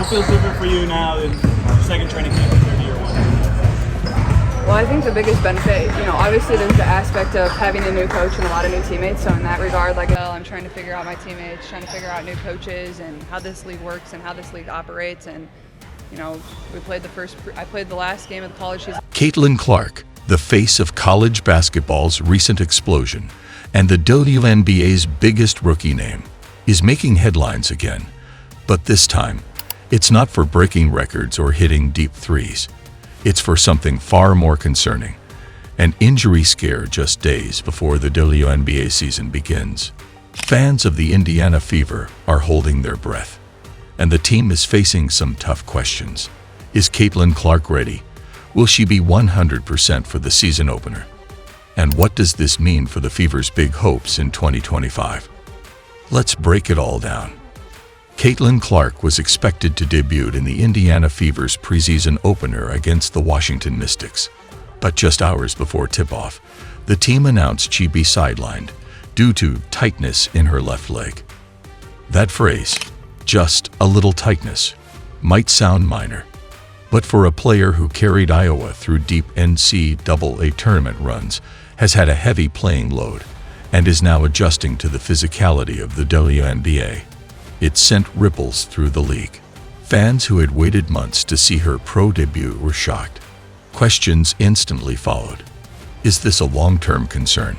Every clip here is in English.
What feels different for you now in second training camp compared to year one? Well, I think the biggest benefit, obviously there's the aspect of having a new coach and a lot of new teammates. So in that regard, I'm trying to figure out my teammates, trying to figure out new coaches and how this league works and how this league operates. And, I played the last game of the college season. Caitlin Clark, the face of college basketball's recent explosion and the WNBA's biggest rookie name, is making headlines again. But this time, it's not for breaking records or hitting deep threes. It's for something far more concerning, an injury scare just days before the WNBA season begins. Fans of the Indiana Fever are holding their breath, and the team is facing some tough questions. Is Caitlin Clark ready? Will she be 100% for the season opener? And what does this mean for the Fever's big hopes in 2025? Let's break it all down. Caitlin Clark was expected to debut in the Indiana Fever's preseason opener against the Washington Mystics. But just hours before tip-off, the team announced she'd be sidelined due to tightness in her left leg. That phrase, just a little tightness, might sound minor, but for a player who carried Iowa through deep NCAA tournament runs, has had a heavy playing load, and is now adjusting to the physicality of the WNBA, it sent ripples through the league. Fans who had waited months to see her pro debut were shocked. Questions instantly followed. Is this a long-term concern?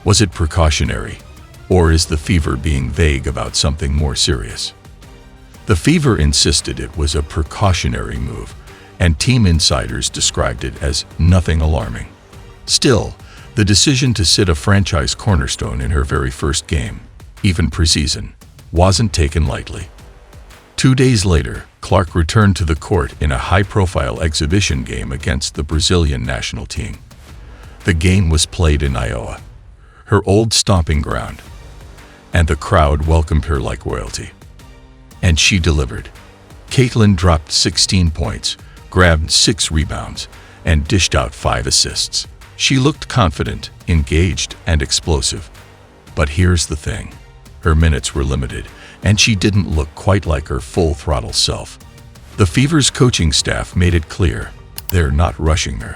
Was it precautionary? Or is the Fever being vague about something more serious? The Fever insisted it was a precautionary move, and team insiders described it as nothing alarming. Still, the decision to sit a franchise cornerstone in her very first game, even preseason, wasn't taken lightly. 2 days later, Clark returned to the court in a high-profile exhibition game against the Brazilian national team. The game was played in Iowa, her old stomping ground, and the crowd welcomed her like royalty. And she delivered. Caitlin dropped 16 points, grabbed 6 rebounds, and dished out 5 assists. She looked confident, engaged, and explosive. But here's the thing. Her minutes were limited, and she didn't look quite like her full-throttle self. The Fever's coaching staff made it clear they're not rushing her.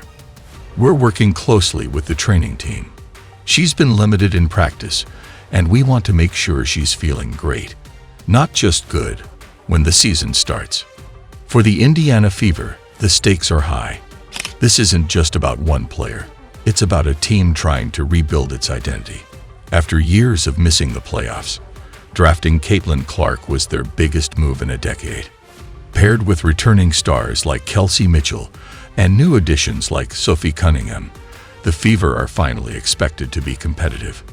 We're working closely with the training team. She's been limited in practice, and we want to make sure she's feeling great, not just good, when the season starts. For the Indiana Fever, the stakes are high. This isn't just about one player. It's about a team trying to rebuild its identity. After years of missing the playoffs, drafting Caitlin Clark was their biggest move in a decade. Paired with returning stars like Kelsey Mitchell and new additions like Sophie Cunningham, the Fever are finally expected to be competitive.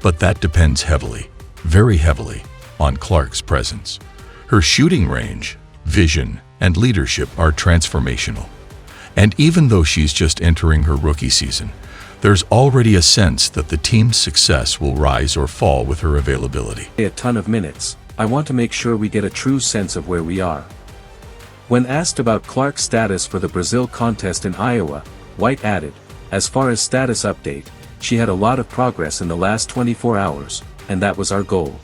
But that depends heavily, very heavily, on Clark's presence. Her shooting range, vision, and leadership are transformational. And even though she's just entering her rookie season, there's already a sense that the team's success will rise or fall with her availability. A ton of minutes. I want to make sure we get a true sense of where we are. When asked about Clark's status for the Brazil contest in Iowa, White added, "As far as status update, she had a lot of progress in the last 24 hours, and that was our goal.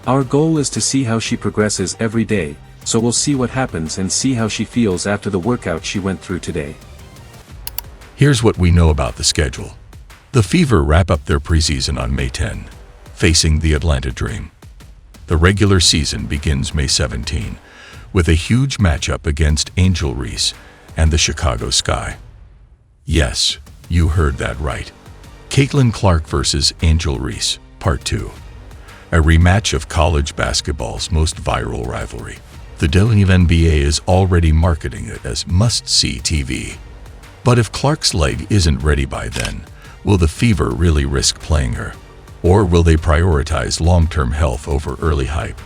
Our goal is to see how she progresses every day, so we'll see what happens and see how she feels after the workout she went through today." Here's what we know about the schedule. The Fever wrap up their preseason on May 10, facing the Atlanta Dream. The regular season begins May 17, with a huge matchup against Angel Reese and the Chicago Sky. Yes, you heard that right. Caitlin Clark versus Angel Reese, Part 2. A rematch of college basketball's most viral rivalry. The WNBA is already marketing it as must-see TV. But if Clark's leg isn't ready by then, will the Fever really risk playing her? Or will they prioritize long-term health over early hype?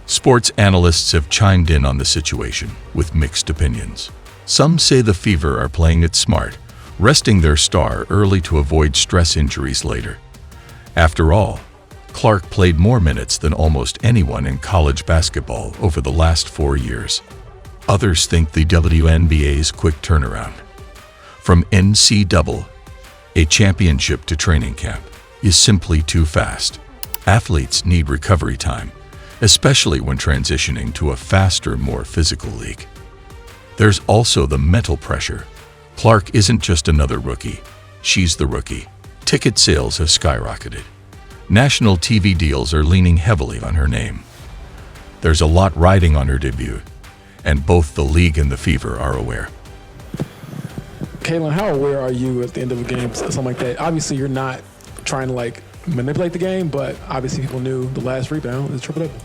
Sports analysts have chimed in on the situation, with mixed opinions. Some say the Fever are playing it smart, resting their star early to avoid stress injuries later. After all, Clark played more minutes than almost anyone in college basketball over the last 4 years. Others think the WNBA's quick turnaround from NCAA championship to training camp is simply too fast. Athletes need recovery time, especially when transitioning to a faster, more physical league. There's also the mental pressure. Clark isn't just another rookie. She's the rookie. Ticket sales have skyrocketed. National TV deals are leaning heavily on her name. There's a lot riding on her debut, and both the league and the Fever are aware. Caitlin, how aware are you at the end of a game, something like that? Obviously, you're not trying to manipulate the game, but obviously people knew the last rebound is triple-double.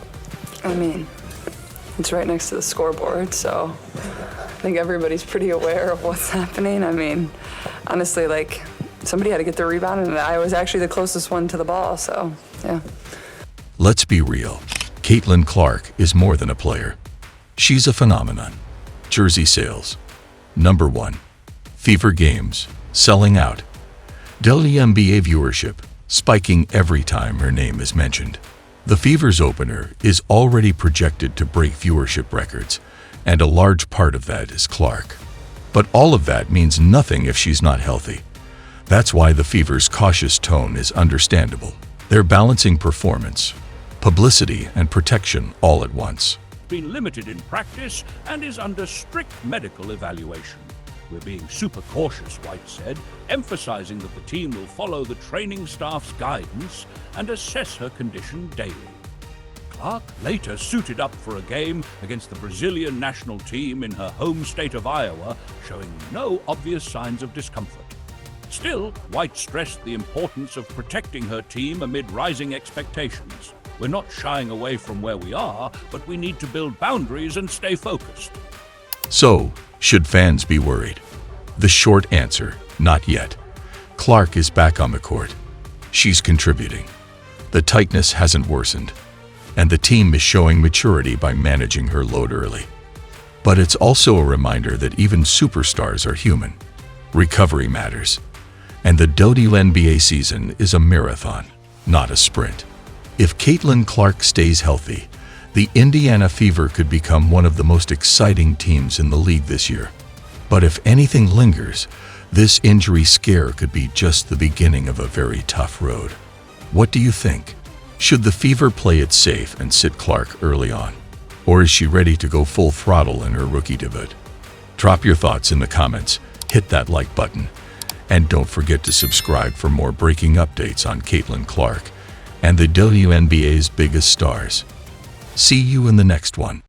I mean, it's right next to the scoreboard, so I think everybody's pretty aware of what's happening. I mean, honestly, somebody had to get the rebound, and I was actually the closest one to the ball, so yeah. Let's be real. Caitlin Clark is more than a player. She's a phenomenon. Jersey sales. Number 1. Fever games. Selling out. WNBA viewership. Spiking every time her name is mentioned. The Fever's opener is already projected to break viewership records, and a large part of that is Clark. But all of that means nothing if she's not healthy. That's why the Fever's cautious tone is understandable. They're balancing performance, publicity, and protection all at once. Been limited in practice and is under strict medical evaluation. We're being super cautious, White said, emphasizing that the team will follow the training staff's guidance and assess her condition daily. Clark later suited up for a game against the Brazilian national team in her home state of Iowa, showing no obvious signs of discomfort. Still, White stressed the importance of protecting her team amid rising expectations. We're not shying away from where we are, but we need to build boundaries and stay focused. So, should fans be worried? The short answer, not yet. Clark is back on the court. She's contributing. The tightness hasn't worsened, and the team is showing maturity by managing her load early. But it's also a reminder that even superstars are human. Recovery matters. And the WNBA season is a marathon, not a sprint. If Caitlin Clark stays healthy, the Indiana Fever could become one of the most exciting teams in the league this year. But if anything lingers, this injury scare could be just the beginning of a very tough road. What do you think? Should the Fever play it safe and sit Clark early on? Or is she ready to go full throttle in her rookie debut? Drop your thoughts in the comments, hit that like button, and don't forget to subscribe for more breaking updates on Caitlin Clark and the WNBA's biggest stars. See you in the next one.